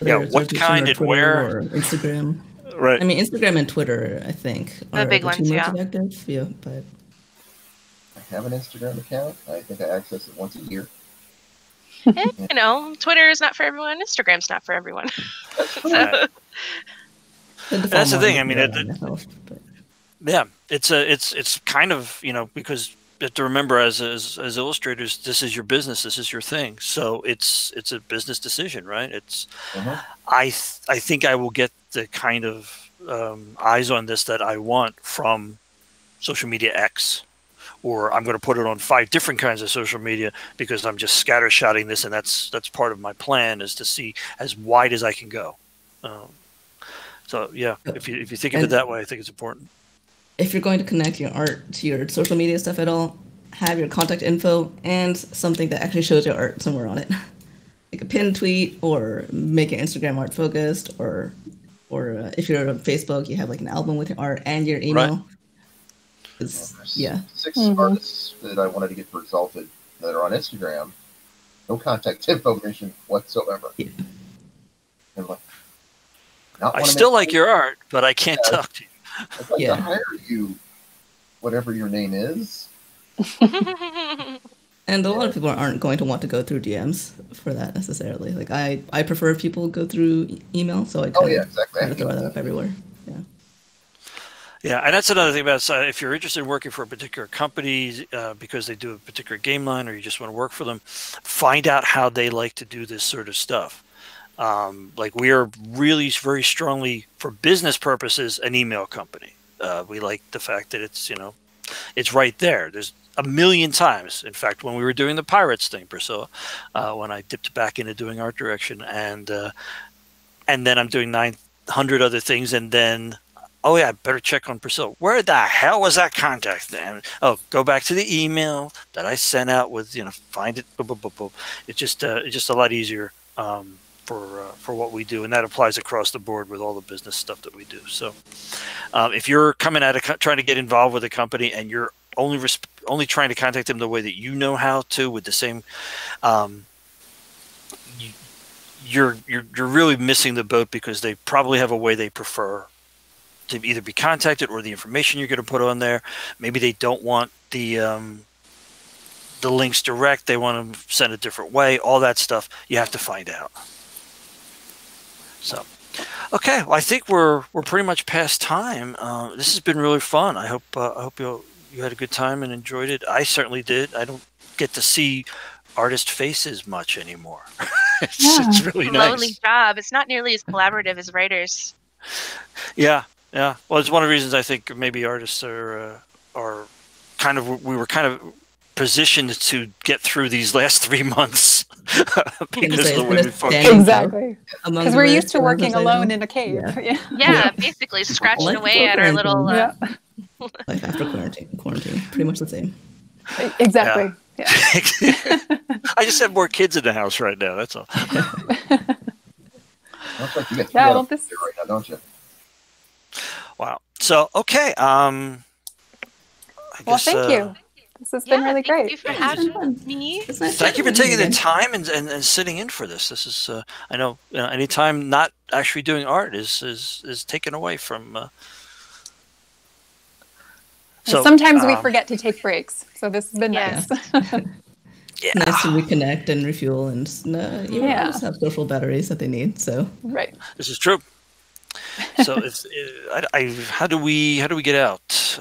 Yeah, what kind and where? Or Instagram. Right. I mean, Instagram and Twitter, I think, are The big the two ones, most yeah. effective. Yeah, but I have an Instagram account. I think I access it once a year. Twitter is not for everyone. Instagram's not for everyone. Right. That's the thing. I mean, yeah, it's kind of because you have to remember as illustrators, this is your business, this is your thing. So it's a business decision, right? It's I think I will get the kind of eyes on this that I want from social media X, or I'm going to put it on 5 different kinds of social media because I'm just scattershotting this, and that's part of my plan is to see as wide as I can go. So yeah, if you think of it that way, I think it's important. If you're going to connect your art to your social media stuff at all, have your contact info and something that actually shows your art somewhere on it. Like a pinned tweet, or make your Instagram art focused, or if you're on Facebook, you have like an album with your art and your email. Right. There's Yeah. 6 artists that I wanted to get for Exalted that are on Instagram. No contact information whatsoever. Yeah. And like, I still like your art, but I can't talk to you. I'd like to hire you, whatever your name is. And a lot of people aren't going to want to go through DMs for that necessarily. Like I prefer people go through email, so I try to throw that up everywhere. Yeah. Yeah, and that's another thing about if you're interested in working for a particular company because they do a particular game line, or you just want to work for them, find out how they like to do this sort of stuff. Like we are really very strongly, for business purposes, an email company. We like the fact that it's it's right there. a million times. In fact, when we were doing the Pirates thing, Priscilla, when I dipped back into doing art direction, and then I'm doing 900 other things, and then, oh yeah, I better check on Priscilla. Where the hell was that contact? And go back to the email that I sent out with, find it. Boom, boom, boom, boom. It's just a lot easier for what we do, and that applies across the board with all the business stuff that we do. So, if you're coming at trying to get involved with a company and you're only trying to contact them the way that you know how to, with the same, you're really missing the boat, because they probably have a way they prefer to either be contacted, or the information you're going to put on there. Maybe they don't want the links direct. They want to send a different way. All that stuff you have to find out. So, okay. Well, I think we're pretty much past time. This has been really fun. I hope you had a good time and enjoyed it. I certainly did. I don't get to see artist faces much anymore. It's really nice. Lonely job. It's not nearly as collaborative as writers. Yeah. Well, it's one of the reasons I think maybe artists are we were kind of positioned to get through these last 3 months because of the way we function. Exactly. Because we're used to working alone in a cave. Yeah, basically scratching away at our little. Life after quarantine, pretty much the same. Exactly. Yeah. I just have more kids in the house right now. That's all. Looks like you got right now, don't you? Wow. So, okay. Well, thank you. This has been really great. Thank you for having me. Thank you for taking the time and sitting in for this. This is, I know, anytime not actually doing art is taken away from. So sometimes we forget to take breaks, so this has been nice. Yeah. Nice to reconnect and refuel, and just have social batteries that they need. So right, this is true. So it's how do we get out?